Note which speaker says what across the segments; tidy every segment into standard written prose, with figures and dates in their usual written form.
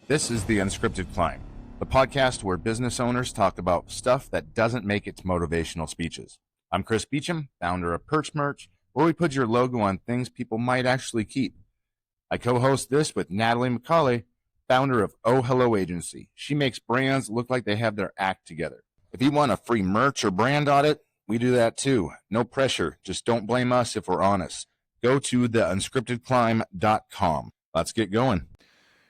Speaker 1: This is the Unscripted Climb, the podcast where business owners talk about stuff that doesn't make it to motivational speeches. I'm Chris Beecham, founder of Perch Merch, where we put your logo on things people might actually keep. I co-host this with Natalie Micale, founder of Oh Hello Agency. She makes brands look like they have their act together. If you want a free merch or brand audit, we do that too. No pressure. Just don't blame us if we're honest. Go to theunscriptedclimb.com. Let's get going.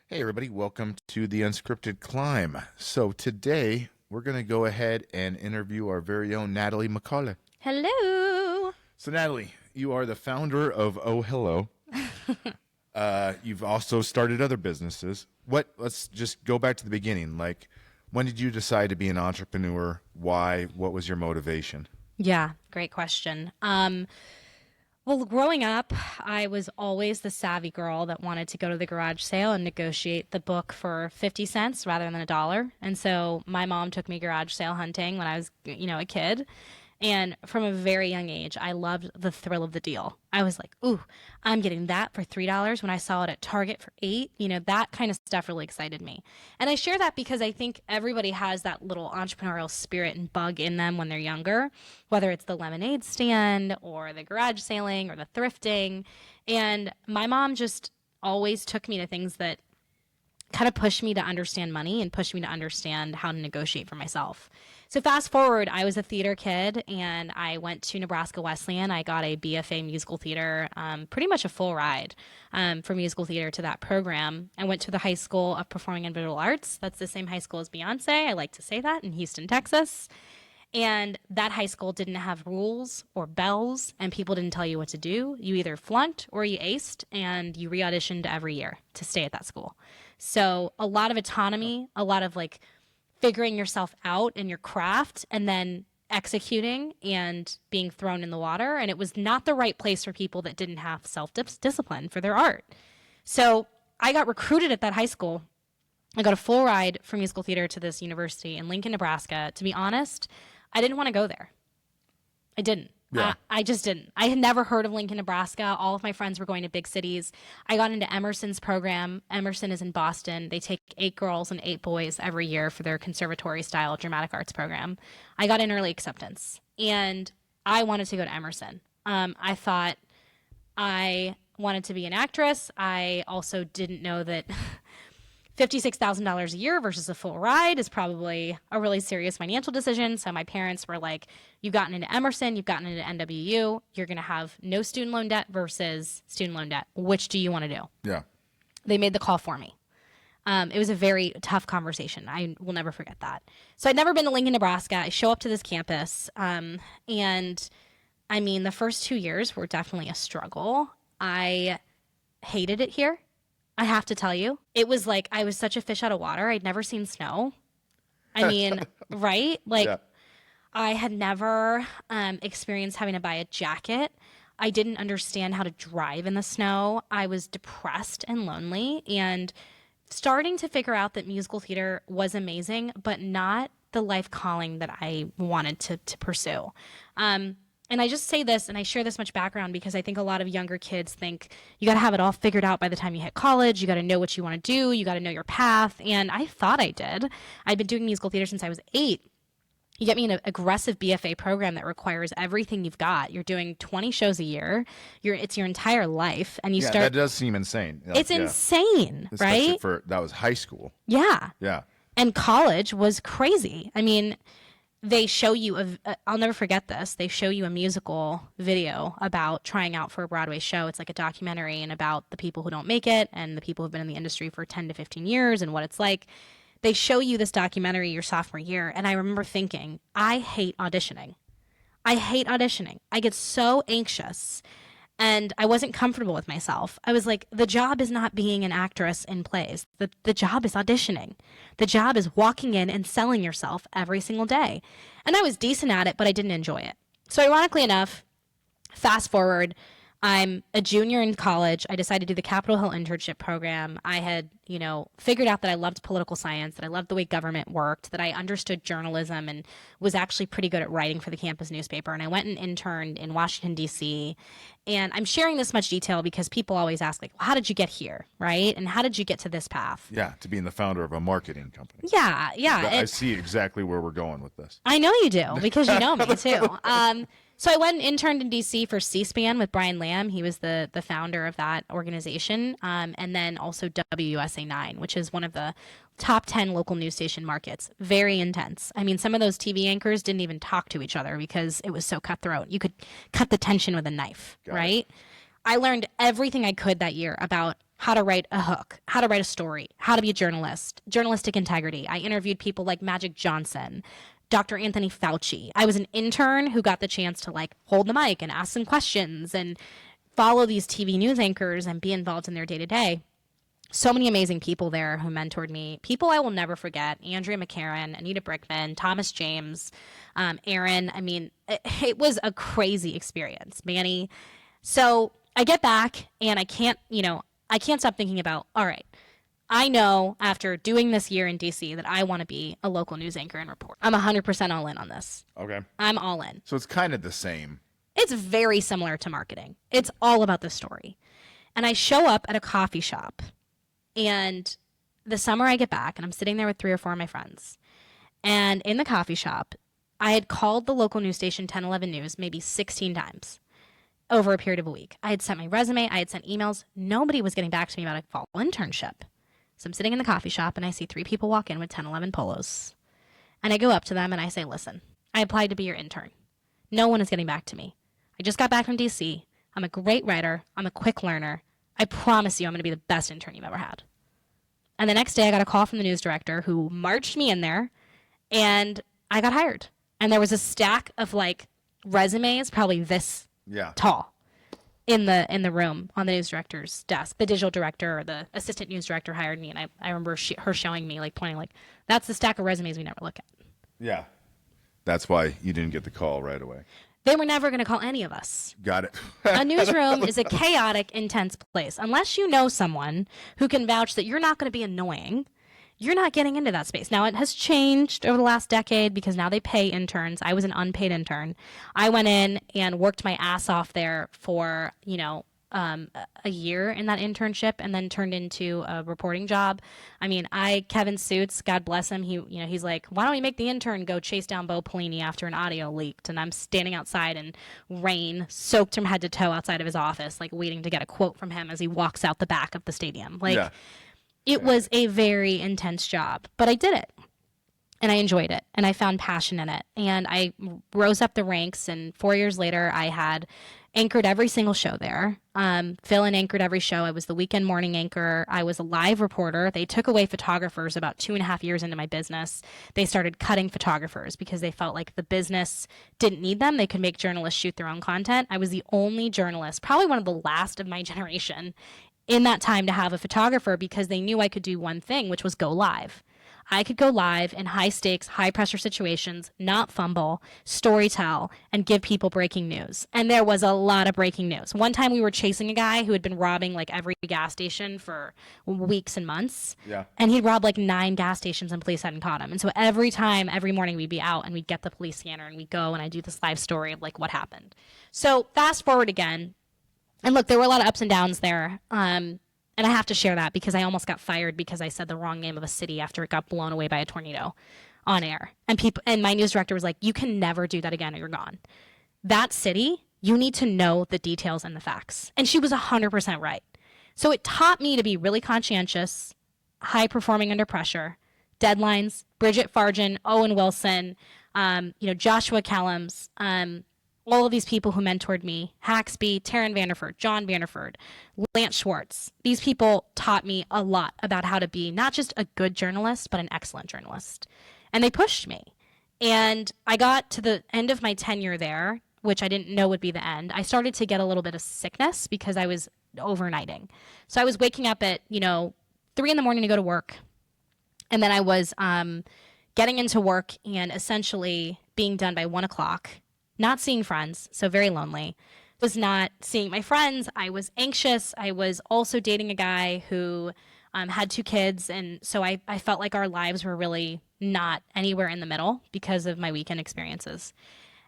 Speaker 1: Hey everybody, welcome to the Unscripted Climb. So today we're going to go ahead and interview our very own Natalie Micale.
Speaker 2: Hello.
Speaker 1: So Natalie, you are the founder of Oh Hello. You've also started other businesses. Let's just go back to the beginning. Like, when did you decide to be an entrepreneur? Why? What was your motivation?
Speaker 2: Yeah, great question. Well, growing up, I was always the savvy girl that wanted to go to the garage sale and negotiate the book for 50 cents rather than $1. And so my mom took me garage sale hunting when I was, a kid. And from a very young age, I loved the thrill of the deal. I was like, ooh, I'm getting that for $3 when I saw it at Target for $8. That kind of stuff really excited me. And I share that because I think everybody has that little entrepreneurial spirit and bug in them when they're younger, whether it's the lemonade stand or the garage sailing or the thrifting. And my mom just always took me to things that kind of pushed me to understand money and pushed me to understand how to negotiate for myself. So fast forward, I was a theater kid and I went to Nebraska Wesleyan. I got a BFA musical theater, pretty much a full ride from musical theater to that program. I went to the High School of Performing and Visual Arts. That's the same high school as Beyonce. I like to say that, in Houston, Texas. And that high school didn't have rules or bells, and people didn't tell you what to do. You either flunked or you aced, and you re-auditioned every year to stay at that school. So a lot of autonomy, a lot of figuring yourself out in your craft, and then executing and being thrown in the water. And it was not the right place for people that didn't have self-discipline for their art. So I got recruited at that high school. I got a full ride from musical theater to this university in Lincoln, Nebraska. To be honest, I didn't want to go there. I didn't.
Speaker 1: Yeah.
Speaker 2: I just didn't. I had never heard of Lincoln, Nebraska. All of my friends were going to big cities. I got into Emerson's program. Emerson is in Boston. They take 8 girls and 8 boys every year for their conservatory-style dramatic arts program. I got in early acceptance, and I wanted to go to Emerson. I thought I wanted to be an actress. I also didn't know that $56,000 a year versus a full ride is probably a really serious financial decision. So my parents were like, you've gotten into Emerson, you've gotten into NWU, you're going to have no student loan debt versus student loan debt. Which do you want to do?
Speaker 1: Yeah.
Speaker 2: They made the call for me. It was a very tough conversation. I will never forget that. So I'd never been to Lincoln, Nebraska. I show up to this campus. And I mean, the first 2 years were definitely a struggle. I hated it here. I have to tell you, it was like I was such a fish out of water. I'd never seen snow. I mean, right?
Speaker 1: Yeah.
Speaker 2: I had never experienced having to buy a jacket. I didn't understand how to drive in the snow. I was depressed and lonely and starting to figure out that musical theater was amazing, but not the life calling that I wanted to pursue. And I just say this and I share this much background because I think a lot of younger kids think you got to have it all figured out by the time you hit college. You got to know what you want to do. You got to know your path. And I thought I did. I'd been doing musical theater since I was 8. You get me in an aggressive BFA program that requires everything you've got. You're doing 20 shows a year. It's your entire life. And you start.
Speaker 1: That does seem insane.
Speaker 2: It's insane,
Speaker 1: especially
Speaker 2: right?
Speaker 1: That was high school.
Speaker 2: Yeah.
Speaker 1: Yeah.
Speaker 2: And college was crazy. I mean, they show you, I'll never forget this, they show you a musical video about trying out for a Broadway show. It's like a documentary and about the people who don't make it and the people who've been in the industry for 10 to 15 years and what it's like. They show you this documentary your sophomore year, and I remember thinking, I hate auditioning. I get so anxious, and I wasn't comfortable with myself. I was like, the job is not being an actress in plays. The job is auditioning. The job is walking in and selling yourself every single day. And I was decent at it, but I didn't enjoy it. So ironically enough, fast forward, I'm a junior in college. I decided to do the Capitol Hill internship program. I had, figured out that I loved political science, that I loved the way government worked, that I understood journalism and was actually pretty good at writing for the campus newspaper. And I went and interned in Washington, D.C. And I'm sharing this much detail because people always ask, like, well, how did you get here, right? And how did you get to this path?
Speaker 1: Yeah, to being the founder of a marketing company.
Speaker 2: Yeah.
Speaker 1: I see exactly where we're going with this.
Speaker 2: I know you do because you know me too. So I went and interned in D.C. for C-SPAN with Brian Lamb. He was the founder of that organization. And then also WUSA 9, which is one of the top 10 local news station markets. Very intense. I mean, some of those TV anchors didn't even talk to each other because it was so cutthroat. You could cut the tension with a knife, right? I learned everything I could that year about how to write a hook, how to write a story, how to be a journalist, journalistic integrity. I interviewed people like Magic Johnson, Dr. Anthony Fauci. I was an intern who got the chance to like hold the mic and ask some questions and follow these TV news anchors and be involved in their day to day. So many amazing people there who mentored me. People I will never forget. Andrea McCarran, Anita Brickman, Thomas James, Aaron. I mean, it was a crazy experience, Manny. So I get back and I can't stop thinking about, all right, I know after doing this year in DC that I want to be a local news anchor and report. I'm 100% all in on this.
Speaker 1: Okay.
Speaker 2: I'm all in.
Speaker 1: So it's kind of the same.
Speaker 2: It's very similar to marketing. It's all about the story. And I show up at a coffee shop, and the summer I get back and I'm sitting there with 3 or 4 of my friends. And in the coffee shop, I had called the local news station 1011 News maybe 16 times over a period of a week. I had sent my resume. I had sent emails. Nobody was getting back to me about a fall internship. So I'm sitting in the coffee shop and I see 3 people walk in with 1011 polos. And I go up to them and I say, listen, I applied to be your intern. No one is getting back to me. I just got back from DC. I'm a great writer. I'm a quick learner. I promise you I'm going to be the best intern you've ever had. And the next day I got a call from the news director who marched me in there and I got hired. And there was a stack of like resumes, probably this tall, in the room on the news director's desk. The digital director or the assistant news director hired me, and I remember her showing me, like pointing, like, that's the stack of resumes we never look at.
Speaker 1: Yeah. That's why you didn't get the call right away.
Speaker 2: They were never going to call any of us.
Speaker 1: Got it.
Speaker 2: A newsroom is a chaotic, intense place. Unless you know someone who can vouch that you're not going to be annoying, you're not getting into that space. Now, it has changed over the last decade because now they pay interns. I was an unpaid intern. I went in and worked my ass off there for, a year in that internship and then turned into a reporting job. I mean, Kevin Suits, God bless him, he's like, why don't we make the intern go chase down Bo Pelini after an audio leaked? And I'm standing outside in rain, soaked from head to toe outside of his office, like waiting to get a quote from him as he walks out the back of the stadium. It was a very intense job, but I did it. And I enjoyed it, and I found passion in it. And I rose up the ranks, and 4 years later, I had anchored every single show there. Phil and anchored every show. I was the weekend morning anchor. I was a live reporter. They took away photographers about 2.5 years into my business. They started cutting photographers because they felt like the business didn't need them. They could make journalists shoot their own content. I was the only journalist, probably one of the last of my generation, in that time to have a photographer because they knew I could do one thing, which was go live. I could go live in high stakes, high pressure situations, not fumble, storytell, and give people breaking news. And there was a lot of breaking news. One time we were chasing a guy who had been robbing like every gas station for weeks and months. Yeah. And he'd robbed like 9 gas stations and police hadn't caught him. And so every morning we'd be out and we'd get the police scanner and we'd go and I'd do this live story of like what happened. So fast forward again. And look, there were a lot of ups and downs there. And I have to share that because I almost got fired because I said the wrong name of a city after it got blown away by a tornado on air. And my news director was like, you can never do that again or you're gone. That city, you need to know the details and the facts. And she was 100% right. So it taught me to be really conscientious, high performing under pressure, deadlines, Bridget Farjan, Owen Wilson, Joshua Kellums, all of these people who mentored me, Haxby, Taryn Vanderford, John Vanderford, Lance Schwartz. These people taught me a lot about how to be not just a good journalist, but an excellent journalist. And they pushed me. And I got to the end of my tenure there, which I didn't know would be the end. I started to get a little bit of sickness because I was overnighting. So I was waking up at, 3 in the morning to go to work. And then I was getting into work and essentially being done by 1 o'clock. Not seeing friends, so very lonely. was not seeing my friends. I was anxious. I was also dating a guy who had 2 kids. And so I felt like our lives were really not anywhere in the middle because of my weekend experiences.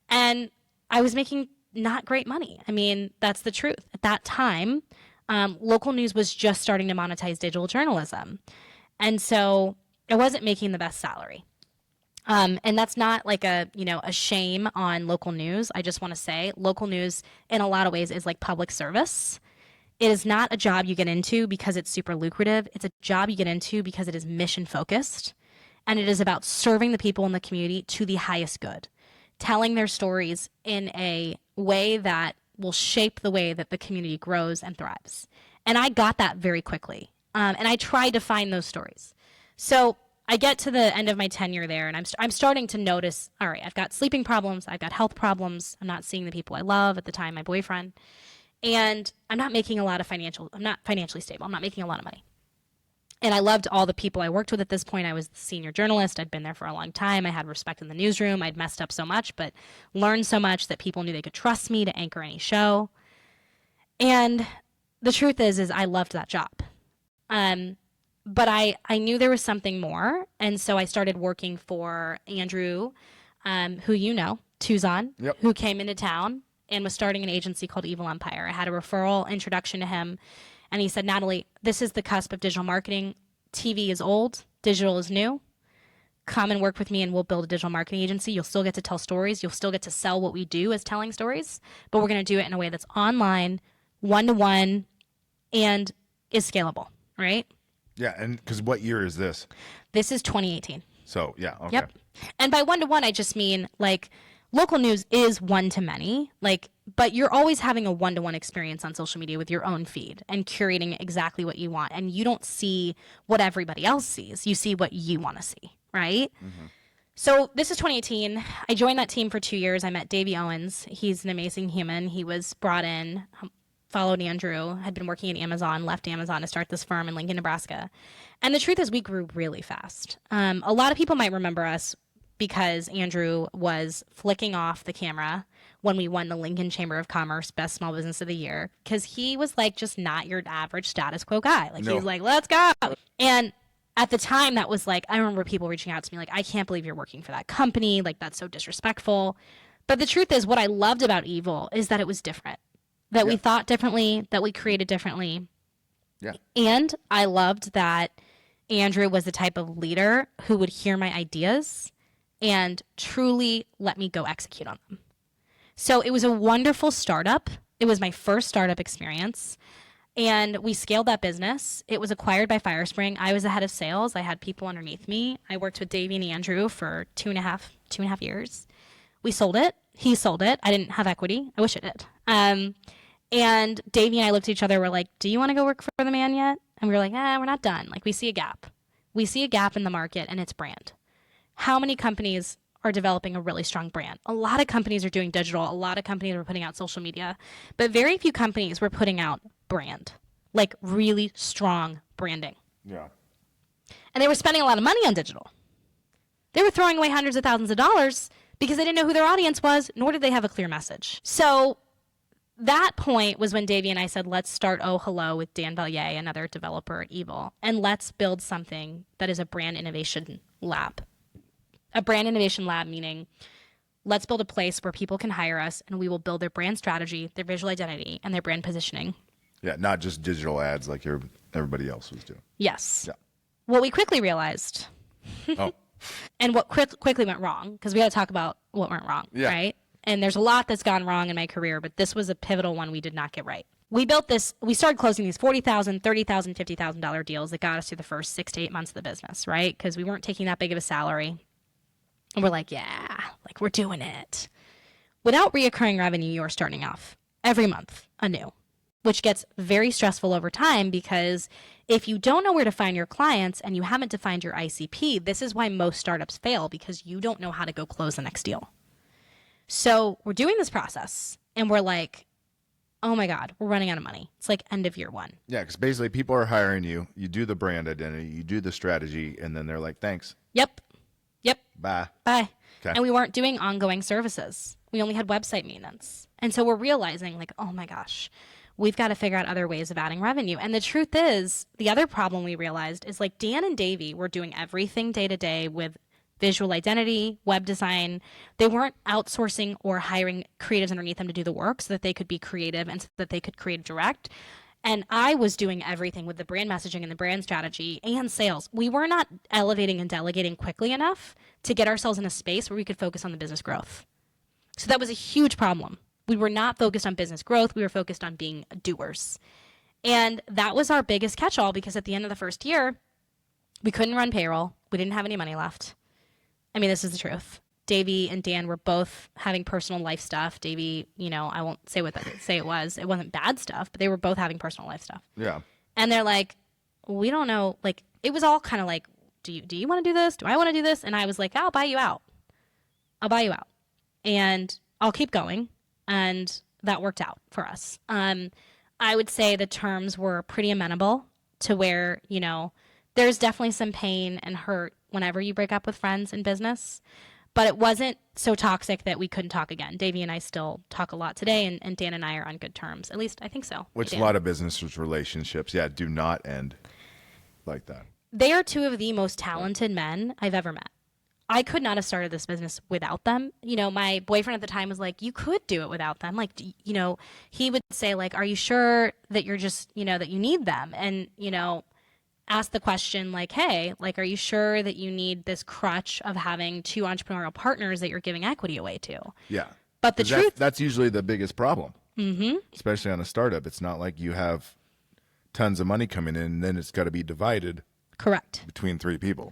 Speaker 2: And I was making not great money. I mean, that's the truth. At that time, local news was just starting to monetize digital journalism. And so I wasn't making the best salary. And that's not like a shame on local news. I just want to say local news in a lot of ways is like public service. It is not a job you get into because it's super lucrative. It's a job you get into because it is mission focused. And it is about serving the people in the community to the highest good, telling their stories in a way that will shape the way that the community grows and thrives. And I got that very quickly. And I tried to find those stories. So I get to the end of my tenure there, and I'm starting to notice, all right, I've got sleeping problems, I've got health problems, I'm not seeing the people I love, at the time my boyfriend, and I'm not financially stable, I'm not making a lot of money. And I loved all the people I worked with at this point. I was the senior journalist, I'd been there for a long time, I had respect in the newsroom, I'd messed up so much, but learned so much that people knew they could trust me to anchor any show. And the truth is I loved that job. But I knew there was something more, and so I started working for Andrew, who Tuzon,
Speaker 1: Yep.
Speaker 2: who came into town and was starting an agency called Evil Empire. I had a referral introduction to him, and he said, Natalie, this is the cusp of digital marketing. TV is old, digital is new. Come and work with me, and we'll build a digital marketing agency. You'll still get to tell stories. You'll still get to sell what we do as telling stories, but we're going to do it in a way that's online, one-to-one, and is scalable, right?
Speaker 1: Yeah, and because what year is this?
Speaker 2: This is 2018.
Speaker 1: So, yeah, okay.
Speaker 2: Yep. And by one-to-one, I just mean, like, local news is one-to-many, like, but you're always having a one-to-one experience on social media with your own feed and curating exactly what you want. And you don't see what everybody else sees. You see what you want to see, right? Mm-hmm. So this is 2018. I joined that team for 2 years. I met Davey Owens. He's an amazing human. He was brought in, followed Andrew, had been working at Amazon, left Amazon to start this firm in Lincoln, Nebraska. And the truth is we grew really fast. A lot of people might remember us because Andrew was flicking off the camera when we won the Lincoln Chamber of Commerce Best Small Business of the Year, because he was like just not your average status quo guy. Like, no. He was like, let's go. And at the time, that was like, I remember people reaching out to me like, I can't believe you're working for that company. Like, that's so disrespectful. But the truth is, what I loved about Evil is that it was different. That we thought differently, that we created differently. Yeah. And I loved that Andrew was the type of leader who would hear my ideas and truly let me go execute on them. So it was a wonderful startup. It was my first startup experience. And we scaled that business. It was acquired by Firespring. I was the head of sales. I had people underneath me. I worked with Davey and Andrew for two and a half years. We sold it. He sold it. I didn't have equity. I wish I did. And Davey and I looked at each other. We're like, do you want to go work for the man yet? And we were like, we're not done. Like, we see a gap. We see a gap in the market, and it's brand. How many companies are developing a really strong brand? A lot of companies are doing digital. A lot of companies are putting out social media. But very few companies were putting out brand, like really strong branding. Yeah. And they were spending a lot of money on digital. They were throwing away hundreds of thousands of dollars because they didn't know who their audience was, nor did they have a clear message. So that point was when Davey and I said, let's start Oh Hello with Dan Vallier, another developer at Evil, and let's build something that is a brand innovation lab. A brand innovation lab, meaning let's build a place where people can hire us and we will build their brand strategy, their visual identity, and their brand positioning. Yeah, not just digital ads like everybody else was doing. Yes. Yeah. What we quickly realized, and what quickly went wrong, because we got to talk about what went wrong, right? And there's a lot that's gone wrong in my career, but this was a pivotal one we did not get right. We built this, we started closing these $40,000, $30,000, $50,000 deals that got us through the first 6 to 8 months of the business, right? Because we weren't taking that big of a salary. And we're like, like we're doing it. Without reoccurring revenue, you're starting off every month anew, which gets very stressful over time because if you don't know where to find your clients and you haven't defined your ICP, this is why most startups fail, because you don't know how to go close the next deal. So we're doing this process and we're like, oh my God, we're running out of money. It's like end of year one. Yeah, because basically people are hiring you, you do the brand identity, you do the strategy, and then they're like, thanks. Yep. Bye. Okay. And we weren't doing ongoing services. We only had website maintenance. And so we're realizing like, oh my gosh, we've got to figure out other ways of adding revenue. And the truth is, the other problem we realized is like Dan and Davey were doing everything day to day with visual identity, web design. They weren't outsourcing or hiring creatives underneath them to do the work so that they could be creative and so that they could create direct. And I was doing everything with the brand messaging and the brand strategy and sales. We were not elevating and delegating quickly enough to get ourselves in a space where we could focus on the business growth. So that was a huge problem. We were not focused on business growth. We were focused on being doers. And that was our biggest catch-all, because at the end of the first year, we couldn't run payroll. We didn't have any money left. I mean, this is the truth. Davey and Dan were both having personal life stuff. Davey, I won't say what it was. It wasn't bad stuff, but they were both having personal life stuff.
Speaker 1: Yeah.
Speaker 2: And they're like, we don't know. Like, it was all kind of like, do you want to do this? Do I want to do this? And I was like, I'll buy you out. And I'll keep going. And that worked out for us. I would say the terms were pretty amenable to where, there's definitely some pain and hurt whenever you break up with friends in business. But it wasn't so toxic that we couldn't talk again. Davey and I still talk a lot today, and Dan and I are on good terms. At least I think so.
Speaker 1: Which a lot of business relationships, do not end like that.
Speaker 2: They are two of the most talented men I've ever met. I could not have started this business without them. My boyfriend at the time was like, you could do it without them. Like, he would say, like, are you sure that you're just, that you need them? And, ask the question like, hey, like, are you sure that you need this crutch of having two entrepreneurial partners that you're giving equity away to?
Speaker 1: Yeah.
Speaker 2: But the truth,
Speaker 1: that's usually the biggest problem, especially on a startup. It's not like you have tons of money coming in and then it's got to be divided.
Speaker 2: Correct.
Speaker 1: Between three people.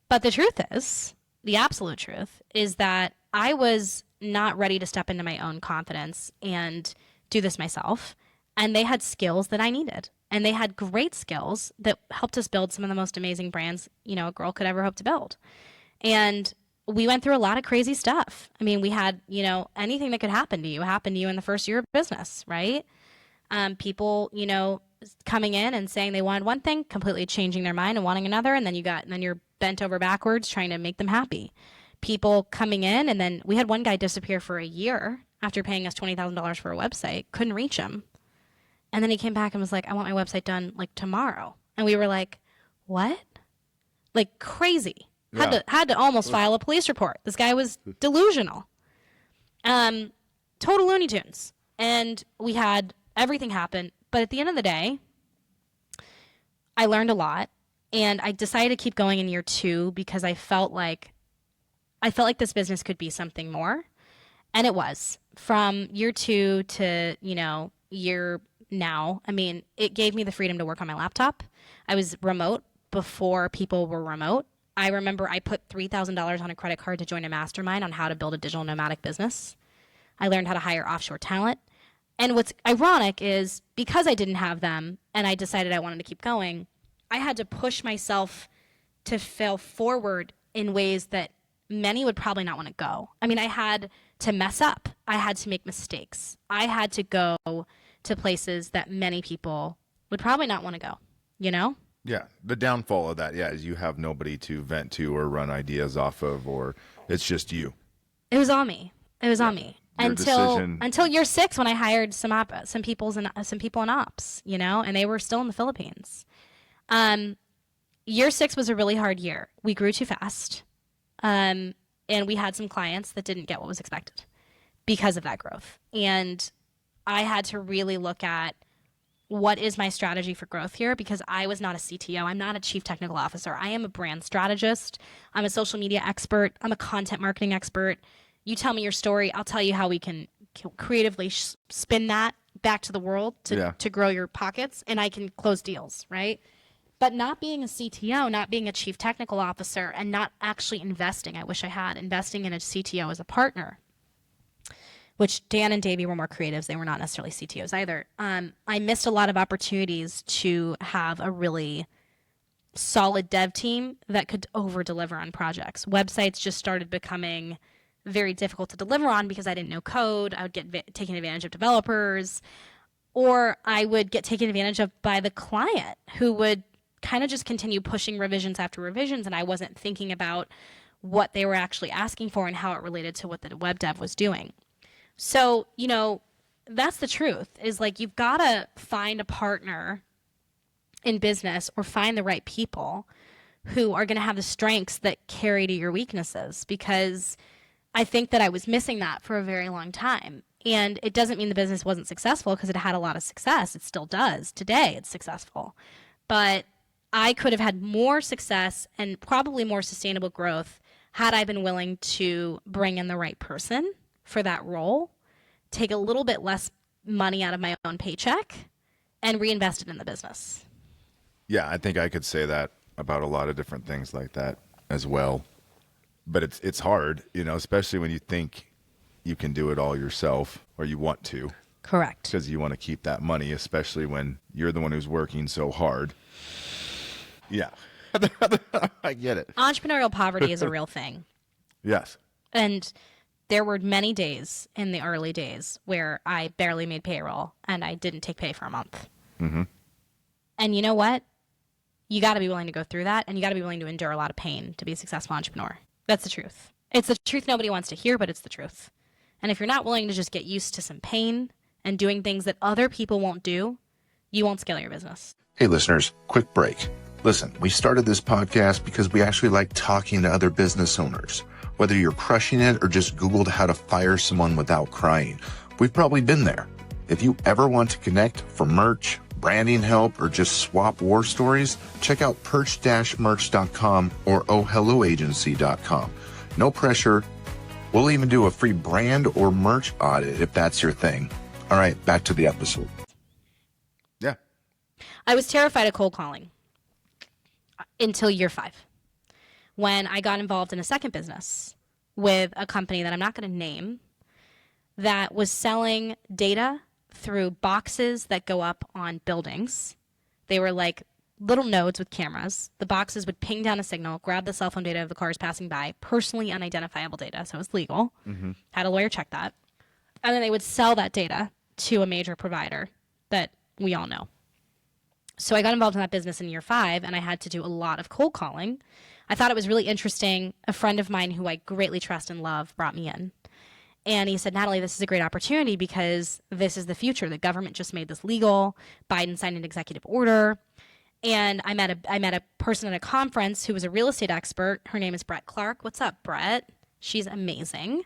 Speaker 2: But the truth is, the absolute truth is that I was not ready to step into my own confidence and do this myself. And they had skills that I needed. And they had great skills that helped us build some of the most amazing brands, a girl could ever hope to build. And we went through a lot of crazy stuff. I mean, we had, anything that could happen to you happened to you in the first year of business, right? People, coming in and saying they wanted one thing, completely changing their mind and wanting another. And then you're bent over backwards trying to make them happy. People coming in, and then we had one guy disappear for a year after paying us $20,000 for a website, couldn't reach him. And then he came back and was like, I want my website done like tomorrow. And we were like, what? Like crazy. Had to almost file a police report. This guy was delusional. Total Looney Tunes. And we had everything happen. But at the end of the day, I learned a lot. And I decided to keep going in year 2 because I felt like this business could be something more. And it was. From year 2 to, year now, I mean, it gave me the freedom to work on my laptop. I was remote before people were remote. I remember I put $3,000 on a credit card to join a mastermind on how to build a digital nomadic business. I learned how to hire offshore talent. And what's ironic is because I didn't have them and I decided I wanted to keep going, I had to push myself to fail forward in ways that many would probably not want to go. I mean, I had to mess up. I had to make mistakes. I had to go to places that many people would probably not want to go,
Speaker 1: Yeah. The downfall of that, is you have nobody to vent to or run ideas off of, or it's just you.
Speaker 2: It was all me. On me.
Speaker 1: Your
Speaker 2: Until year 6 when I hired some people in ops, and they were still in the Philippines. Year 6 was a really hard year. We grew too fast. And we had some clients that didn't get what was expected because of that growth. And I had to really look at what is my strategy for growth here, because I was not a CTO. I'm not a chief technical officer. I am a brand strategist. I'm a social media expert. I'm a content marketing expert. You tell me your story. I'll tell you how we can creatively spin that back to the world to grow your pockets, and I can close deals, right? But not being a CTO, not being a chief technical officer, and not actually investing. I wish I had investing in a CTO as a partner, which Dan and Davey were more creatives. They were not necessarily CTOs either. I missed a lot of opportunities to have a really solid dev team that could over-deliver on projects. Websites just started becoming very difficult to deliver on because I didn't know code. I would get taken advantage of developers, or I would get taken advantage of by the client who would kind of just continue pushing revisions after revisions, and I wasn't thinking about what they were actually asking for and how it related to what the web dev was doing. So, that's the truth, is like you've got to find a partner in business or find the right people who are going to have the strengths that carry to your weaknesses, because I think that I was missing that for a very long time. And it doesn't mean the business wasn't successful, because it had a lot of success. It still does. Today it's successful. But I could have had more success and probably more sustainable growth had I been willing to bring in the right person for that role, take a little bit less money out of my own paycheck, and reinvest it in the business.
Speaker 1: Yeah, I think I could say that about a lot of different things like that as well. But it's hard, especially when you think you can do it all yourself, or you want to.
Speaker 2: Correct.
Speaker 1: Because you want to keep that money, especially when you're the one who's working so hard. Yeah. I get it.
Speaker 2: Entrepreneurial poverty is a real thing.
Speaker 1: Yes.
Speaker 2: And there were many days in the early days where I barely made payroll and I didn't take pay for a month.
Speaker 1: Mm-hmm.
Speaker 2: And you know what? You got to be willing to go through that, and you got to be willing to endure a lot of pain to be a successful entrepreneur. That's the truth. It's the truth nobody wants to hear, but it's the truth. And if you're not willing to just get used to some pain and doing things that other people won't do, you won't scale your business.
Speaker 3: Hey listeners, quick break. Listen, we started this podcast because we actually like talking to other business owners. Whether you're crushing it or just Googled how to fire someone without crying, we've probably been there. If you ever want to connect for merch, branding help, or just swap war stories, check out perch-merch.com or ohhelloagency.com. No pressure. We'll even do a free brand or merch audit if that's your thing. All right, back to the episode.
Speaker 1: Yeah.
Speaker 2: I was terrified of cold calling until year 5, when I got involved in a second business with a company that I'm not going to name that was selling data through boxes that go up on buildings. They were like little nodes with cameras. The boxes would ping down a signal, grab the cell phone data of the cars passing by, personally unidentifiable data, so it was legal. Mm-hmm. Had a lawyer check that. And then they would sell that data to a major provider that we all know. So I got involved in that business in year 5, and I had to do a lot of cold calling. I thought it was really interesting. A friend of mine who I greatly trust and love brought me in. And he said, Natalie, this is a great opportunity because this is the future. The government just made this legal. Biden signed an executive order. And I met a person at a conference who was a real estate expert. Her name is Brett Clark. What's up, Brett? She's amazing.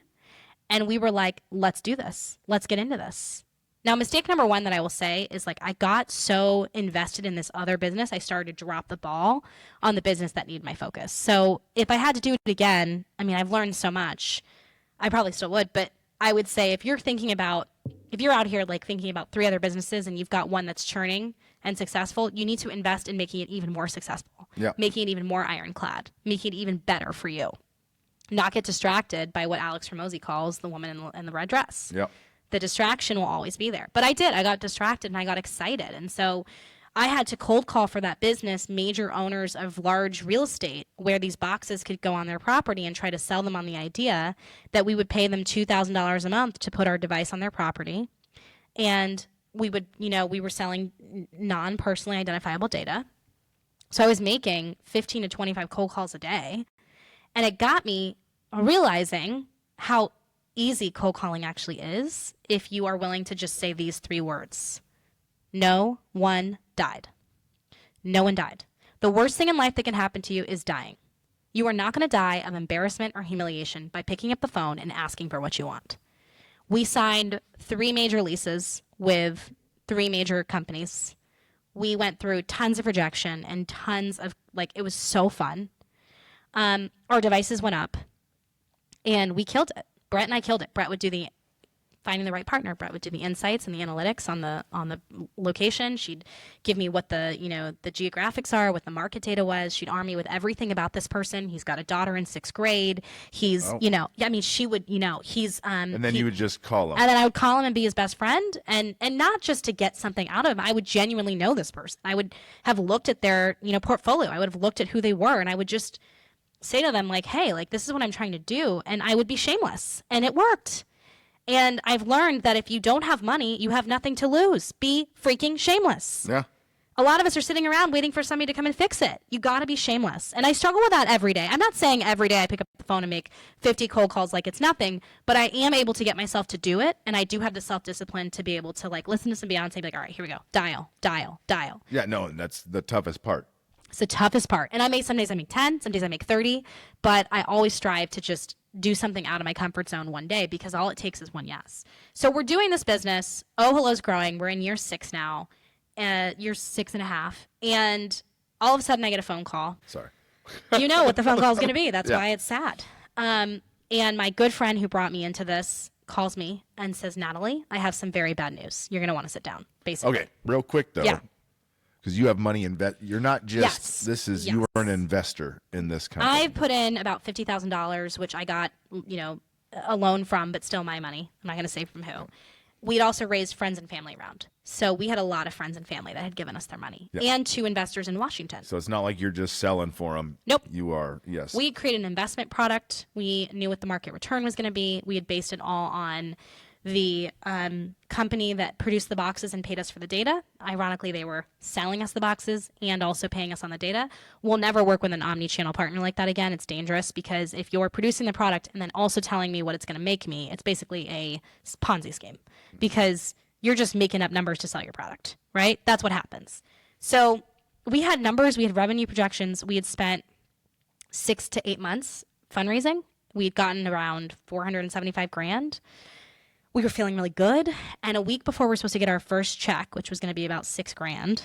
Speaker 2: And we were like, let's do this. Let's get into this. Now, mistake number 1 that I will say is, like, I got so invested in this other business, I started to drop the ball on the business that needed my focus. So if I had to do it again, I mean, I've learned so much. I probably still would, but I would say if you're out here like thinking about 3 other businesses and you've got one that's churning and successful, you need to invest in making it even more successful, making it even more ironclad, making it even better for you. Not get distracted by what Alex Hormozy calls the woman in the red dress.
Speaker 1: Yep.
Speaker 2: The distraction will always be there. But I got distracted and I got excited. And so I had to cold call for that business major owners of large real estate where these boxes could go on their property and try to sell them on the idea that we would pay them $2,000 a month to put our device on their property. And we were selling non-personally identifiable data. So I was making 15 to 25 cold calls a day. And it got me realizing how easy cold calling actually is if you are willing to just say these 3 words. No one died. No one died. The worst thing in life that can happen to you is dying. You are not going to die of embarrassment or humiliation by picking up the phone and asking for what you want. We signed 3 major leases with 3 major companies. We went through tons of rejection and tons of, it was so fun. Our devices went up and we killed it. Brett and I killed it. Brett would do the finding the right partner. Brett would do the insights and the analytics on the location. She'd give me what the geographics are, what the market data was. She'd arm me with everything about this person. He's got a daughter in 6th grade. He's, she would, he's,
Speaker 1: and then you would just call him.
Speaker 2: And then I would call him and be his best friend, and not just to get something out of him. I would genuinely know this person. I would have looked at their, portfolio. I would have looked at who they were, and I would just say to them, hey, this is what I'm trying to do. And I would be shameless, and it worked. And I've learned that if you don't have money, you have nothing to lose. Be freaking shameless.
Speaker 1: Yeah.
Speaker 2: A lot of us are sitting around waiting for somebody to come and fix it. You got to be shameless. And I struggle with that every day. I'm not saying every day I pick up the phone and make 50 cold calls like it's nothing, but I am able to get myself to do it. And I do have the self-discipline to be able to like listen to some Beyonce and be like, all right, here we go. Dial, dial, dial.
Speaker 1: Yeah, no, that's the toughest part.
Speaker 2: It's the toughest part. And some days I make 10, some days I make 30, but I always strive to just do something out of my comfort zone one day because all it takes is one yes. So we're doing this business. Oh, Hello's growing. We're in year 6 now. Year 6.5, and all of a sudden I get a phone call.
Speaker 1: Sorry.
Speaker 2: You know what the phone call is going to be. That's
Speaker 1: Yeah.
Speaker 2: why it's sad. And my good friend who brought me into this calls me and says, Natalie, I have some very bad news. You're going to want to sit down, basically.
Speaker 1: Okay, real quick though.
Speaker 2: Yeah.
Speaker 1: Because you have money you're not just,
Speaker 2: Yes.
Speaker 1: this is,
Speaker 2: Yes.
Speaker 1: you are an investor in this company.
Speaker 2: I've put in about $50,000, which I got, a loan from, but still my money. I'm not going to say from who. We'd also raised friends and family around. So we had a lot of friends and family that had given us their money and 2 investors in Washington.
Speaker 1: So it's not like you're just selling for them.
Speaker 2: Nope.
Speaker 1: You are, yes.
Speaker 2: We had created an investment product. We knew what the market return was going to be. We had based it all on the company that produced the boxes and paid us for the data. Ironically, they were selling us the boxes and also paying us on the data. We'll never work with an omni-channel partner like that again. It's dangerous because if you're producing the product and then also telling me what it's going to make me, it's basically a Ponzi scheme because you're just making up numbers to sell your product, right? That's what happens. So we had numbers, we had revenue projections. We had spent 6 to 8 months fundraising. We'd gotten around 475 grand. We were feeling really good. And a week before we're supposed to get our first check, which was going to be about 6 grand,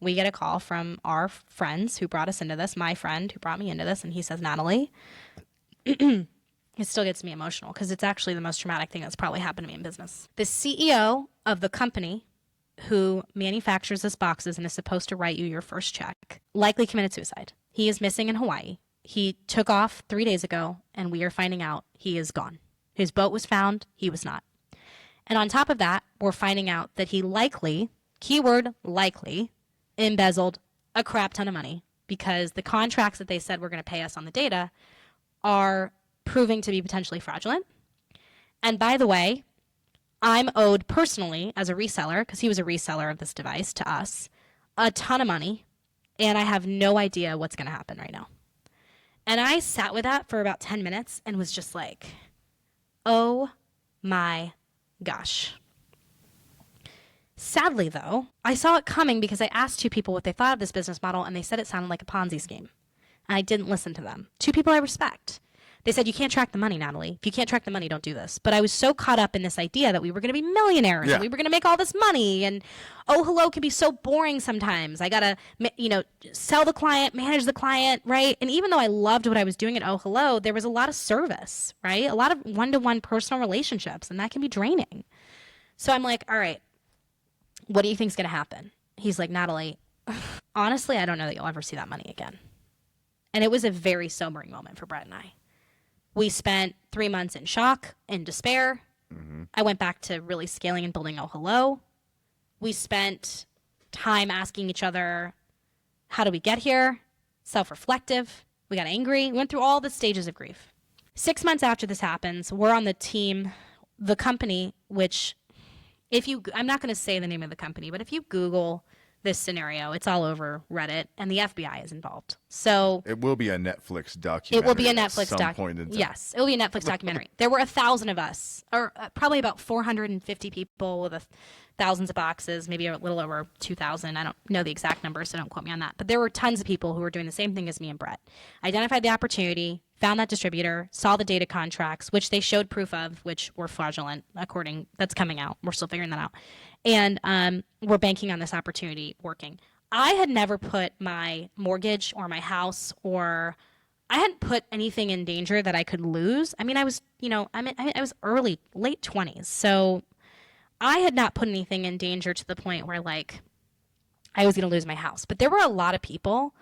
Speaker 2: we get a call from our friends who brought us into this, my friend who brought me into this, and he says, Natalie, it still gets me emotional because it's actually the most traumatic thing that's probably happened to me in business. The CEO of the company who manufactures this boxes and is supposed to write you your first check likely committed suicide. He is missing in Hawaii. He took off 3 days ago, and we are finding out he is gone. His boat was found. He was not. And on top of that, we're finding out that he likely, keyword likely, embezzled a crap ton of money because the contracts that they said were going to pay us on the data are proving to be potentially fraudulent. And by the way, I'm owed personally as a reseller, because he was a reseller of this device to us, a ton of money, and I have no idea what's going to happen right now. And I sat with that for about 10 minutes and was just like, oh my gosh. Sadly, though, I saw it coming because I asked 2 people what they thought of this business model, and they said it sounded like a Ponzi scheme. And I didn't listen to them. 2 people I respect. They said, you can't track the money, Natalie. If you can't track the money, don't do this. But I was so caught up in this idea that we were going to be millionaires and we were going to make all this money. And oh, hello can be so boring sometimes. I got to, sell the client, manage the client, right? And even though I loved what I was doing at Oh, hello, there was a lot of service, right? A lot of one-to-one personal relationships, and that can be draining. So I'm like, all right, what do you think is going to happen? He's like, Natalie, honestly, I don't know that you'll ever see that money again. And it was a very sobering moment for Brett and I. We spent 3 months in shock, in despair. Mm-hmm. I went back to really scaling and building Oh, hello. We spent time asking each other, how do we get here? Self-reflective. We got angry. We went through all the stages of grief. 6 months after this happens, we're on the team, the company, which I'm not going to say the name of the company, but if you Google this scenario, it's all over Reddit, and the FBI is involved. So
Speaker 1: it will be a Netflix documentary.
Speaker 2: It will be a Netflix
Speaker 1: documentary.
Speaker 2: Yes, it will be a Netflix documentary. There were 1,000 of us, or probably about 450 people with thousands of boxes, maybe a little over 2,000. I don't know the exact number, so don't quote me on that. But there were tons of people who were doing the same thing as me and Brett. Identified the opportunity, found that distributor, saw the data contracts, which they showed proof of, which were fraudulent, that's coming out. We're still figuring that out. And we're banking on this opportunity working. I had never put my mortgage or my house I hadn't put anything in danger that I could lose. I mean, I was, I was late 20s. So I had not put anything in danger to the point where I was going to lose my house. But there were a lot of people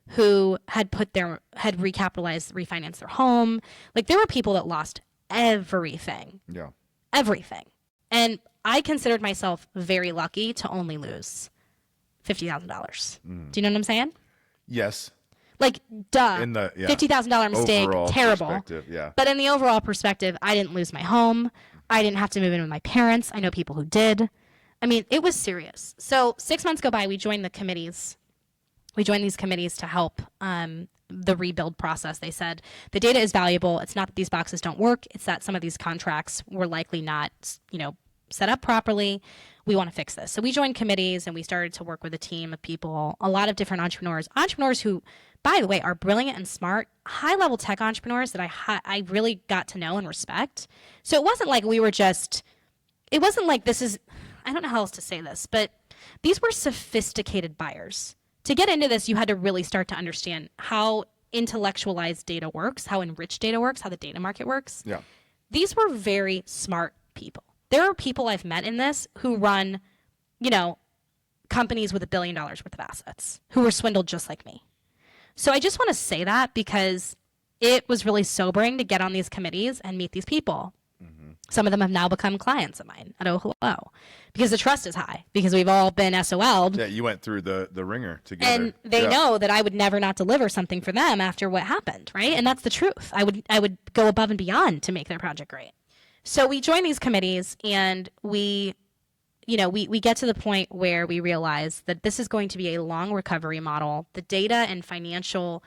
Speaker 2: who had recapitalized, refinanced their home. There were people that lost everything.
Speaker 1: Yeah.
Speaker 2: Everything. And I considered myself very lucky to only lose $50,000. Do you know what I'm saying?
Speaker 1: Yes.
Speaker 2: Duh.
Speaker 1: In the
Speaker 2: $50,000 mistake,
Speaker 1: overall
Speaker 2: terrible.
Speaker 1: Yeah.
Speaker 2: But in the overall perspective, I didn't lose my home. I didn't have to move in with my parents. I know people who did. I mean, it was serious. So 6 months go by, we joined the committees. We joined these committees to help the rebuild process. They said the data is valuable. It's not that these boxes don't work. It's that some of these contracts were likely not, set up properly. We want to fix this. So we joined committees and we started to work with a team of people, a lot of different entrepreneurs who, by the way, are brilliant and smart, high-level tech entrepreneurs that I really got to know and respect. So it wasn't like it wasn't like this is, I don't know how else to say this, but these were sophisticated buyers. To get into this, you had to really start to understand how intellectualized data works, how enriched data works, how the data market works.
Speaker 1: Yeah.
Speaker 2: These were very smart people. There are people I've met in this who run, companies with $1 billion worth of assets, who were swindled just like me. So I just want to say that because it was really sobering to get on these committees and meet these people. Some of them have now become clients of mine at Oh Hello because the trust is high, because we've all been SOL'd.
Speaker 1: Yeah, you went through the ringer together.
Speaker 2: And they know that I would never not deliver something for them after what happened, right? And that's the truth. I would go above and beyond to make their project great. So we join these committees and we get to the point where we realize that this is going to be a long recovery model. The data and financial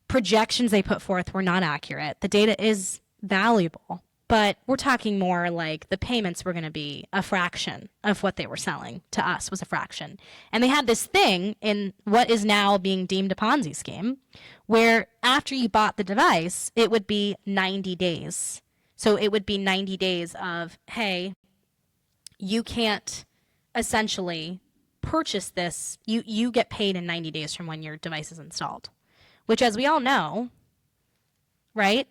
Speaker 2: projections they put forth were not accurate. The data is valuable, but we're talking more like the payments were going to be a fraction of what they were selling to us was a fraction. And they had this thing in what is now being deemed a Ponzi scheme where after you bought the device, it would be 90 days. So it would be 90 days of, hey, you can't essentially purchase this. You get paid in 90 days from when your device is installed, which as we all know, right?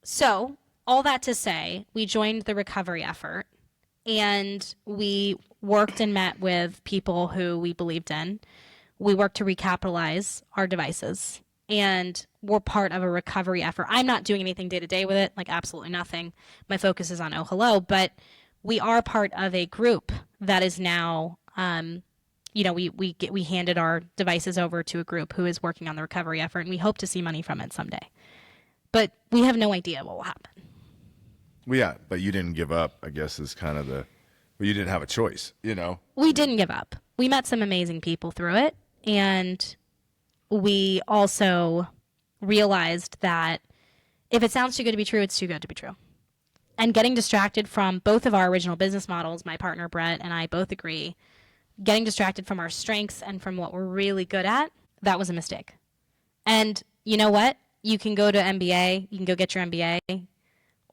Speaker 2: So all that to say, we joined the recovery effort and we worked and met with people who we believed in. We worked to recapitalize our devices and we're part of a recovery effort. I'm not doing anything day to day with it, like absolutely nothing. My focus is on Oh Hello, but we are part of a group that is now, we handed our devices over to a group who is working on the recovery effort and we hope to see money from it someday. But we have no idea what will happen.
Speaker 1: Well, yeah, but you didn't give up, I guess, is kind of you didn't have a choice,
Speaker 2: We didn't give up. We met some amazing people through it. And we also realized that if it sounds too good to be true, it's too good to be true. And getting distracted from both of our original business models, my partner Brett and I both agree, getting distracted from our strengths and from what we're really good at, that was a mistake. And you know what? You can go to MBA, you can go get your MBA,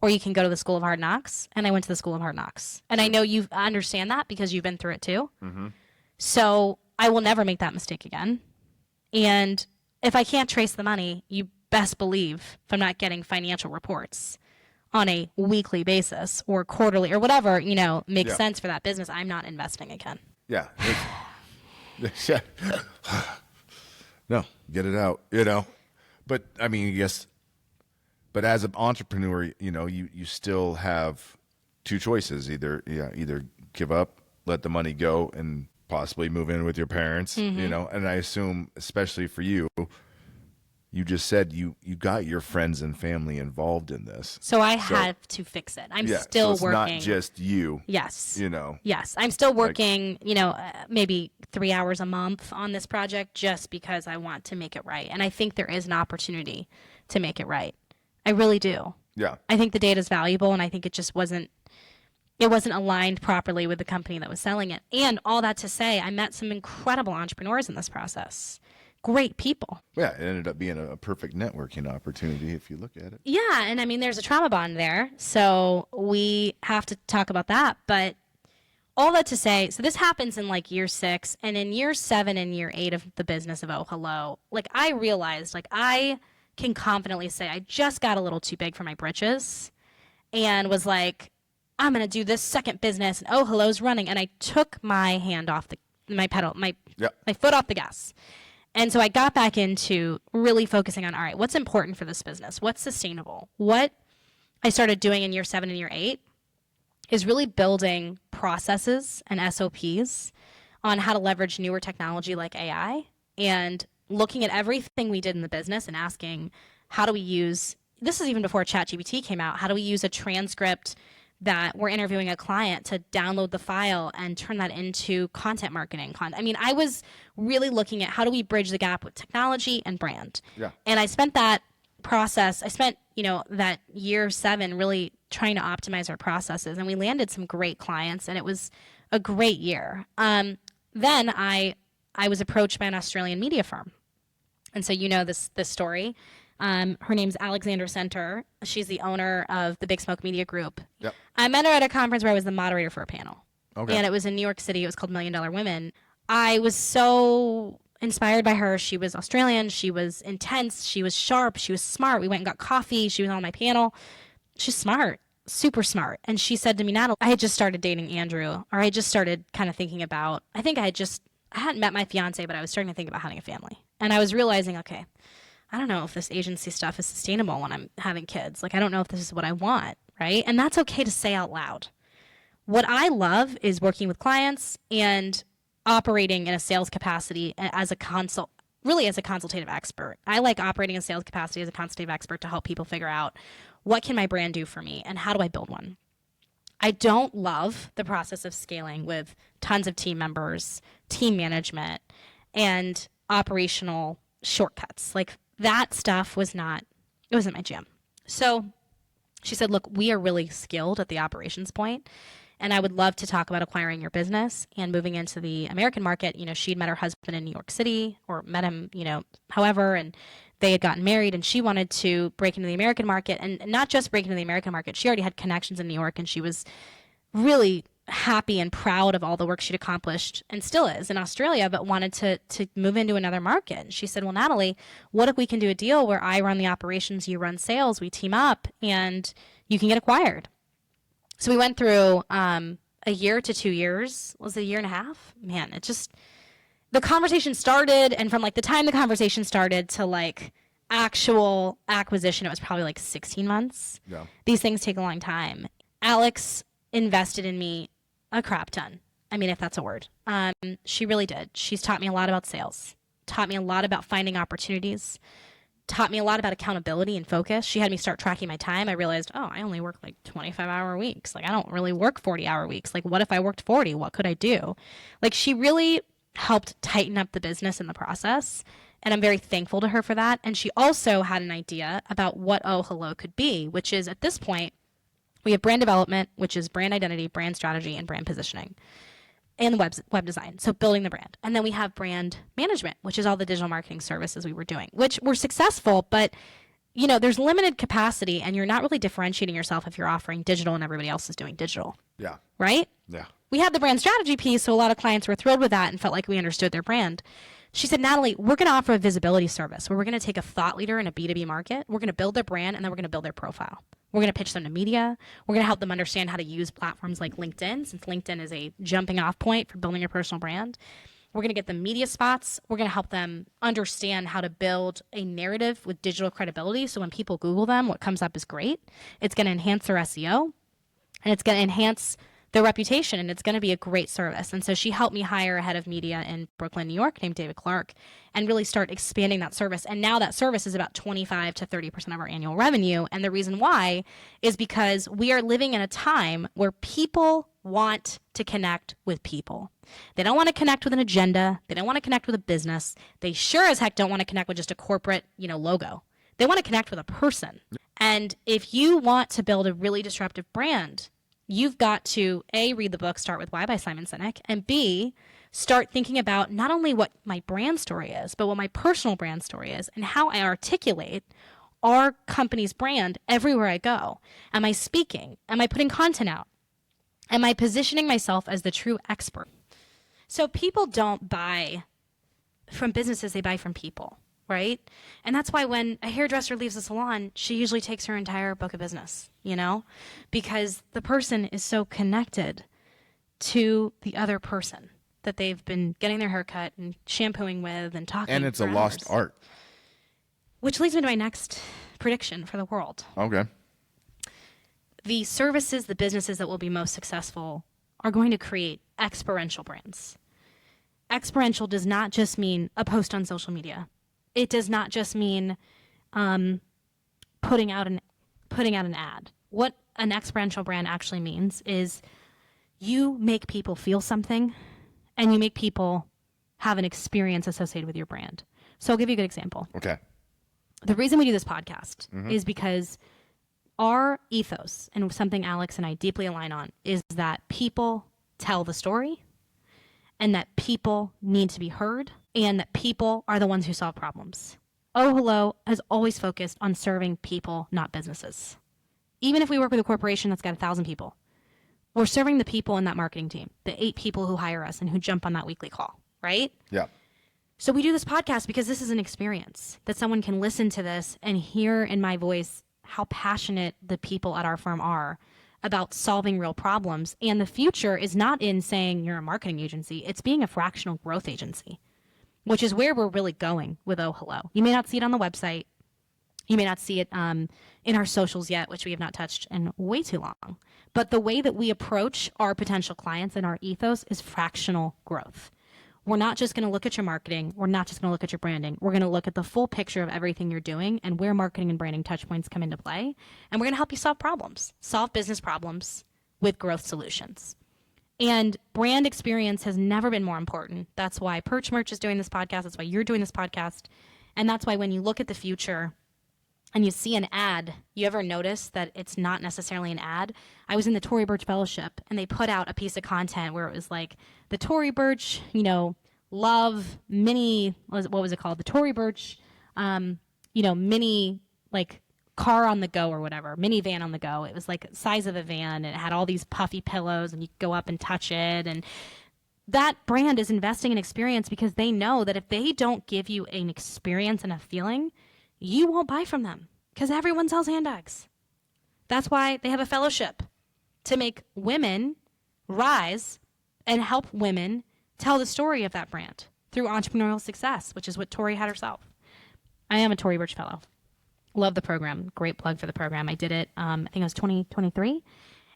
Speaker 2: or you can go to the School of Hard Knocks. And I went to the School of Hard Knocks. And I know you understand that because you've been through it too. Mm-hmm. So I will never make that mistake again. And if I can't trace the money, you best believe if I'm not getting financial reports on a weekly basis or quarterly or whatever, makes sense for that business, I'm not investing again.
Speaker 1: Yeah. No, get it out, But I mean, I guess, but as an entrepreneur, you still have two choices: either give up, let the money go, and possibly move in with your parents. And I assume, especially for you, you just said you got your friends and family involved in this.
Speaker 2: So I have to fix it. I'm still
Speaker 1: so it's
Speaker 2: working.
Speaker 1: Not just you.
Speaker 2: Yes.
Speaker 1: Yes,
Speaker 2: I'm still working. Maybe 3 hours a month on this project just because I want to make it right, and I think there is an opportunity to make it right. I really do.
Speaker 1: Yeah.
Speaker 2: I think the data is valuable, and I think it just wasn't. It wasn't aligned properly with the company that was selling it. And all that to say, I met some incredible entrepreneurs in this process. Great people.
Speaker 1: Yeah, it ended up being a perfect networking opportunity if you look at it.
Speaker 2: Yeah, and I mean, there's a trauma bond there, so we have to talk about that. But all that to say, so this happens in like year 6, and in year 7 and year 8 of the business of Oh Hello, like I realized, like I can confidently say I just got a little too big for my britches and was like, I'm going to do this second business, and Oh Hello's running. And I took my hand off my foot off the gas. And so I got back into really focusing on, all right, what's important for this business? What's sustainable? What I started doing in year 7 and year 8 is really building processes and SOPs on how to leverage newer technology like AI and looking at everything we did in the business and asking, how do we use, this is even before ChatGPT came out, how do we use a transcript that we're interviewing a client to download the file and turn that into content marketing. I mean, I was really looking at how do we bridge the gap with technology and brand.
Speaker 1: Yeah.
Speaker 2: And I spent that process, that year 7 really trying to optimize our processes, and we landed some great clients, and it was a great year. Then I was approached by an Australian media firm. And so this story. Her name's Alexandra Center. She's the owner of the Big Smoke Media Group.
Speaker 1: Yep.
Speaker 2: I met her at a conference where I was the moderator for a panel.
Speaker 1: Okay.
Speaker 2: And it was in New York City. It was called $1 Million Women. I was so inspired by her. She was Australian. She was intense. She was sharp. She was smart. We went and got coffee. She was on my panel. She's smart, super smart. And she said to me, Natalie, I had just started dating Andrew, or I just started kind of thinking about, I hadn't met my fiance, but I was starting to think about having a family. And I was realizing, okay, I don't know if this agency stuff is sustainable when I'm having kids. Like, I don't know if this is what I want, right? And that's okay to say out loud. What I love is working with clients and operating in a sales capacity as a consultative expert. I like operating in sales capacity as a consultative expert to help people figure out what can my brand do for me and how do I build one. I don't love the process of scaling with tons of team members, team management, and operational shortcuts. Like, that stuff wasn't my jam. So she said, look, we are really skilled at the operations point, and I would love to talk about acquiring your business and moving into the American market. She'd met her husband in New York City, or met him, however, and they had gotten married, and she wanted to break into the American market, and not just break into the American market. She already had connections in New York, and she was really happy and proud of all the work she'd accomplished, and still is, in Australia, but wanted to move into another market. And she said, well, Natalie, what if we can do a deal where I run the operations, you run sales, we team up, and you can get acquired? So we went through a year to 2 years. Was it a year and a half? Man, the conversation started, and from like the time the conversation started to like actual acquisition, it was probably like 16 months.
Speaker 1: Yeah.
Speaker 2: These things take a long time. Alex invested in me a crap ton. I mean, if that's a word. She really did. She's taught me a lot about sales, taught me a lot about finding opportunities, taught me a lot about accountability and focus. She had me start tracking my time. I realized, I only work like 25-hour weeks. Like, I don't really work 40-hour weeks. Like, what if I worked 40? What could I do? Like, she really helped tighten up the business in the process. And I'm very thankful to her for that. And she also had an idea about what Oh Hello could be, which is, at this point, we have brand development, which is brand identity, brand strategy, and brand positioning, and web design, so building the brand. And then we have brand management, which is all the digital marketing services we were doing, which were successful, but there's limited capacity, and you're not really differentiating yourself if you're offering digital and everybody else is doing digital.
Speaker 1: Yeah.
Speaker 2: Right?
Speaker 1: Yeah.
Speaker 2: We had the brand strategy piece, so a lot of clients were thrilled with that and felt like we understood their brand. She said, Natalie, we're going to offer a visibility service where we're going to take a thought leader in a B2B market. We're going to build their brand, and then we're going to build their profile. We're going to pitch them to media. We're going to help them understand how to use platforms like LinkedIn, since LinkedIn is a jumping off point for building your personal brand. We're going to get them media spots. We're going to help them understand how to build a narrative with digital credibility. So when people Google them, what comes up is great. It's going to enhance their SEO, and it's going to enhance their reputation, and it's going to be a great service. And so she helped me hire a head of media in Brooklyn, New York, named David Clark, and really start expanding that service. And now that service is about 25 to 30% of our annual revenue. And the reason why is because we are living in a time where people want to connect with people. They don't want to connect with an agenda. They don't want to connect with a business. They sure as heck don't want to connect with just a corporate, logo. They want to connect with a person. And if you want to build a really disruptive brand, you've got to, A, read the book, Start With Why by Simon Sinek, and B, start thinking about not only what my brand story is, but what my personal brand story is and how I articulate our company's brand everywhere I go. Am I speaking? Am I putting content out? Am I positioning myself as the true expert? So people don't buy from businesses, they buy from people, right? And that's why when a hairdresser leaves a salon, she usually takes her entire book of business, because the person is so connected to the other person that they've been getting their hair cut and shampooing with and talking.
Speaker 1: And it's
Speaker 2: for
Speaker 1: a lost
Speaker 2: hours.
Speaker 1: art.
Speaker 2: Which leads me to my next prediction for the world.
Speaker 1: Okay.
Speaker 2: The services, the businesses that will be most successful are going to create experiential brands. Experiential does not just mean a post on social media. It does not just mean putting out an ad. What an experiential brand actually means is you make people feel something and you make people have an experience associated with your brand. So I'll give you a good example.
Speaker 1: Okay.
Speaker 2: The reason we do this podcast is because our ethos, and something Alex and I deeply align on, is that people tell the story and that people need to be heard and that people are the ones who solve problems. Oh Hello has always focused on serving people, not businesses. Even if we work with a corporation that's got 1,000 people, we're serving the people in that marketing team, the 8 people who hire us and who jump on that weekly call, right?
Speaker 1: Yeah.
Speaker 2: So we do this podcast because this is an experience that someone can listen to this and hear in my voice how passionate the people at our firm are about solving real problems. And the future is not in saying you're a marketing agency. It's being a fractional growth agency, which is where we're really going with Oh Hello. You may not see it on the website. You may not see it in our socials yet, which we have not touched in way too long. But the way that we approach our potential clients and our ethos is fractional growth. We're not just going to look at your marketing. We're not just going to look at your branding. We're going to look at the full picture of everything you're doing and where marketing and branding touch points come into play. And we're going to help you solve problems, solve business problems with growth solutions. And brand experience has never been more important. That's why Perch Merch is doing this podcast. That's why you're doing this podcast. And that's why when you look at the future and you see an ad, you ever notice that it's not necessarily an ad? I was in the Tory Burch Fellowship, and they put out a piece of content where it was like the Tory Burch, love mini, what was it called? The Tory Burch, mini, like car on the go or whatever, minivan on the go. It was like size of a van, and it had all these puffy pillows, and you could go up and touch it. And that brand is investing in experience because they know that if they don't give you an experience and a feeling, you won't buy from them because everyone sells handbags. That's why they have a fellowship to make women rise and help women tell the story of that brand through entrepreneurial success, which is what Tori had herself. I am a Tory Burch Fellow. Love the program. Great plug for the program. I did it, I think it was 2023.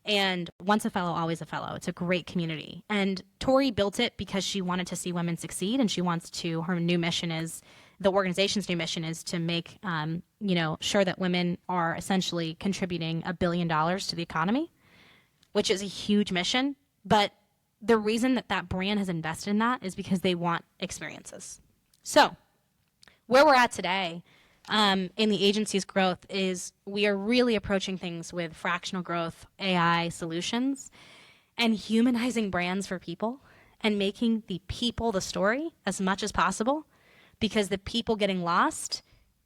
Speaker 2: And once a fellow, always a fellow. It's a great community. And Tori built it because she wanted to see women succeed. And she wants to, her new mission is, the organization's new mission is to make, sure that women are essentially contributing $1 billion to the economy, which is a huge mission. But the reason that brand has invested in that is because they want experiences. So where we're at today in the agency's growth is we are really approaching things with fractional growth, AI solutions, and humanizing brands for people and making the people the story as much as possible, because the people getting lost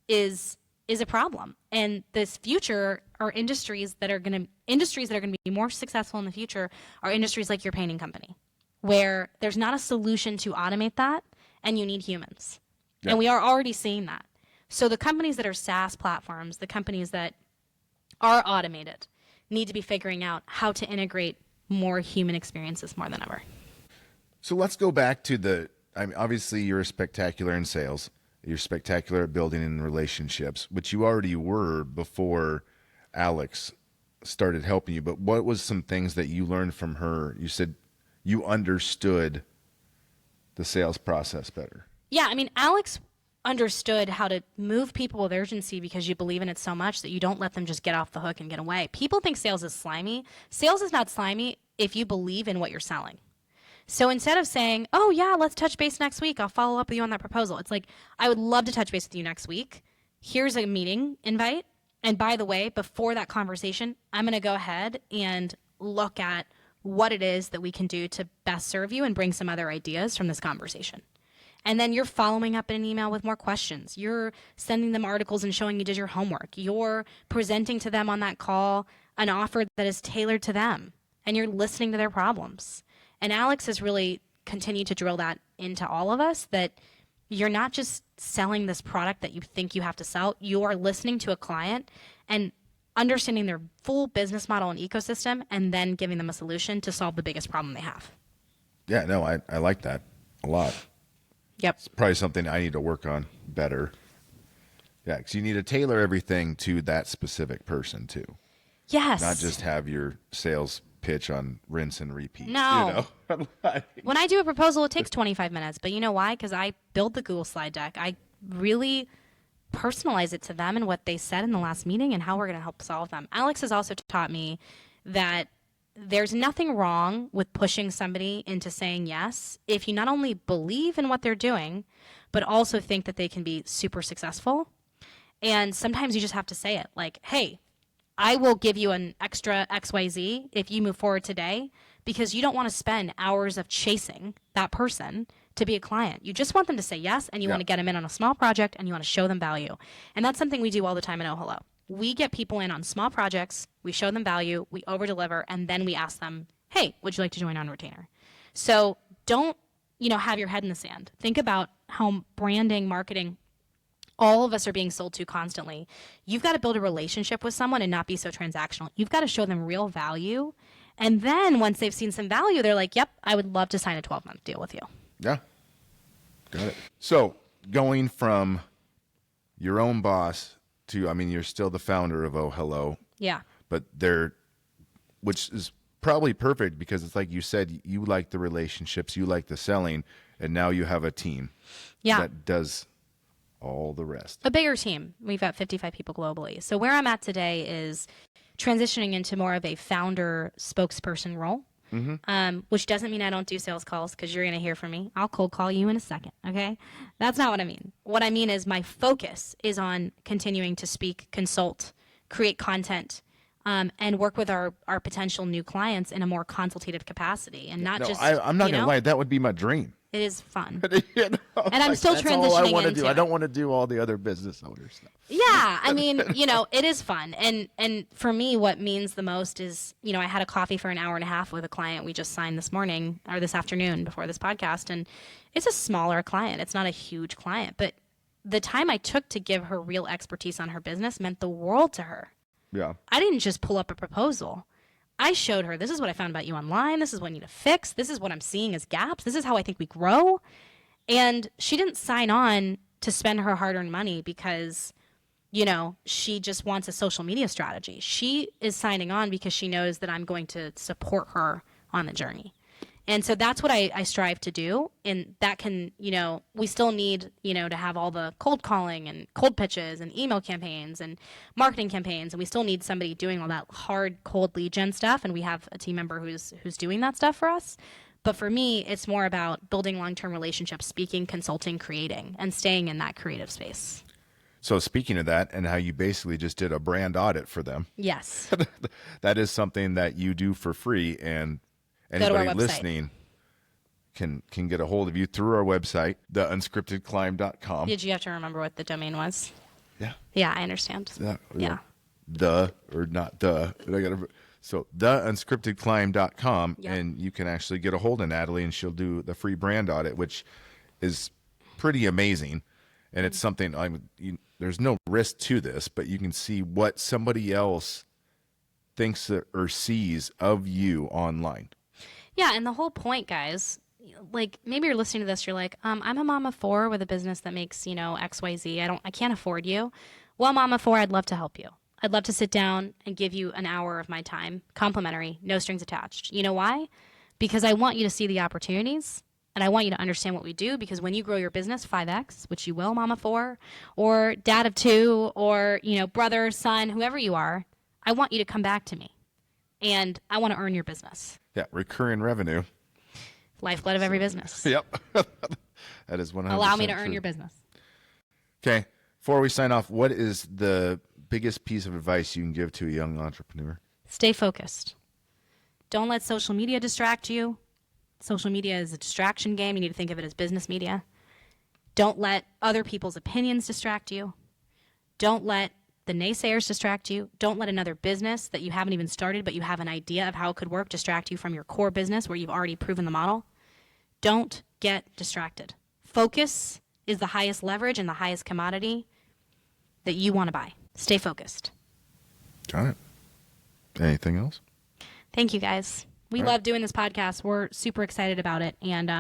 Speaker 2: is a problem. And this future are industries that are going to be more successful in the future are industries like your painting company, where there's not a solution to automate that and you need humans. Yeah. And we are already seeing that. So the companies that are SaaS platforms, the companies that are automated, need to be figuring out how to integrate more human experiences more than ever.
Speaker 1: So let's go back to obviously you're spectacular in sales. You're spectacular at building in relationships, which you already were before Alex started helping you. But what was some things that you learned from her? You said you understood the sales process better.
Speaker 2: Yeah, I mean, Alex understood how to move people with urgency because you believe in it so much that you don't let them just get off the hook and get away. People think sales is slimy. Sales is not slimy if you believe in what you're selling. So instead of saying, oh yeah, let's touch base next week, I'll follow up with you on that proposal. It's like, I would love to touch base with you next week. Here's a meeting invite. And by the way, before that conversation, I'm going to go ahead and look at what it is that we can do to best serve you and bring some other ideas from this conversation. And then you're following up in an email with more questions. You're sending them articles and showing you did your homework. You're presenting to them on that call an offer that is tailored to them. And you're listening to their problems. And Alex has really continued to drill that into all of us, that you're not just selling this product that you think you have to sell. You are listening to a client and understanding their full business model and ecosystem, and then giving them a solution to solve the biggest problem they have.
Speaker 1: Yeah, no, I like that a lot.
Speaker 2: Yep.
Speaker 1: It's probably something I need to work on better. Yeah, because you need to tailor everything to that specific person too.
Speaker 2: Yes.
Speaker 1: Not just have your sales pitch on rinse and repeat.
Speaker 2: No. When I do a proposal, it takes 25 minutes. But you know why? Because I build the Google slide deck. I really personalize it to them and what they said in the last meeting and how we're going to help solve them. Alex has also taught me that there's nothing wrong with pushing somebody into saying yes if you not only believe in what they're doing, but also think that they can be super successful. And sometimes you just have to say it like, hey, I will give you an extra XYZ if you move forward today, because you don't want to spend hours of chasing that person to be a client. You just want them to say yes, and you want to get them in on a small project, and you want to show them value. And that's something we do all the time in Oh Hello. We get people in on small projects, we show them value, we over-deliver, and then we ask them, hey, would you like to join on retainer? So don't, have your head in the sand. Think about how branding, marketing, all of us are being sold to constantly. You've got to build a relationship with someone and not be so transactional. You've got to show them real value. And then once they've seen some value, they're like, yep, I would love to sign a 12-month deal with you.
Speaker 1: Yeah. Got it. So going from your own boss to, you're still the founder of Oh Hello.
Speaker 2: Yeah.
Speaker 1: But which is probably perfect because it's like you said, you like the relationships, you like the selling, and now you have a team that does all the rest.
Speaker 2: A bigger team. We've got 55 people globally. So where I'm at today is transitioning into more of a founder spokesperson role, which doesn't mean I don't do sales calls, because you're going to hear from me. I'll cold call you in a second, okay? That's not what I mean. What I mean is my focus is on continuing to speak, consult, create content, and work with our potential new clients in a more consultative capacity, and not just.
Speaker 1: I'm not going to lie. That would be my dream.
Speaker 2: It is fun. And I'm still transitioning
Speaker 1: all I want to do. I
Speaker 2: it.
Speaker 1: don't want to do all the other business owner stuff.
Speaker 2: Yeah, it is fun. And for me, what means the most is, I had a coffee for an hour and a half with a client we just signed this morning or this afternoon before this podcast. And it's a smaller client. It's not a huge client. But the time I took to give her real expertise on her business meant the world to her.
Speaker 1: Yeah.
Speaker 2: I didn't just pull up a proposal. I showed her, this is what I found about you online. This is what I need to fix. This is what I'm seeing as gaps. This is how I think we grow. And she didn't sign on to spend her hard-earned money because, she just wants a social media strategy. She is signing on because she knows that I'm going to support her on the journey. And so that's what I strive to do. And that can, we still need, to have all the cold calling and cold pitches and email campaigns and marketing campaigns. And we still need somebody doing all that hard, cold lead gen stuff. And we have a team member who's doing that stuff for us. But for me, it's more about building long-term relationships, speaking, consulting, creating, and staying in that creative space.
Speaker 1: So speaking of that, and how you basically just did a brand audit for them.
Speaker 2: Yes.
Speaker 1: That is something that you do for free, and anybody listening can get a hold of you through our website, theunscriptedclimb.com.
Speaker 2: Did you have to remember what the domain was?
Speaker 1: Yeah.
Speaker 2: Yeah, I understand. Yeah.
Speaker 1: So theunscriptedclimb.com,
Speaker 2: Yep.
Speaker 1: and you can actually get a hold of Natalie, and she'll do the free brand audit, which is pretty amazing. And it's something there's no risk to this, but you can see what somebody else thinks or sees of you online.
Speaker 2: Yeah, and the whole point, guys, like maybe you're listening to this, you're like, I'm a mom of four with a business that makes, XYZ. I can't afford you. Well, mom of four, I'd love to help you. I'd love to sit down and give you an hour of my time, complimentary, no strings attached. You know why? Because I want you to see the opportunities. And I want you to understand what we do, because when you grow your business 5X, which you will, mama 4, or dad of 2, or, brother, son, whoever you are, I want you to come back to me. And I want to earn your business.
Speaker 1: Yeah, recurring revenue.
Speaker 2: Lifeblood of every business.
Speaker 1: Yep. That is 100%.
Speaker 2: Allow me to earn
Speaker 1: true.
Speaker 2: your business.
Speaker 1: Okay. Before we sign off, what is the biggest piece of advice you can give to a young entrepreneur?
Speaker 2: Stay focused. Don't let social media distract you. Social media is a distraction game. You need to think of it as business media. Don't let other people's opinions distract you. Don't let the naysayers distract you. Don't let another business that you haven't even started, but you have an idea of how it could work, distract you from your core business where you've already proven the model. Don't get distracted. Focus is the highest leverage and the highest commodity that you want to buy. Stay focused.
Speaker 1: Got it. Anything else?
Speaker 2: Thank you, guys. We love doing this podcast. We're super excited about it. And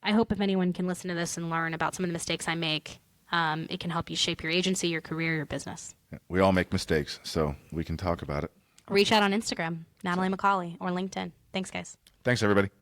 Speaker 2: I hope if anyone can listen to this and learn about some of the mistakes I make, it can help you shape your agency, your career, your business.
Speaker 1: We all make mistakes, so we can talk about it.
Speaker 2: Reach out on Instagram, Natalie Micale, or LinkedIn. Thanks, guys.
Speaker 1: Thanks, everybody.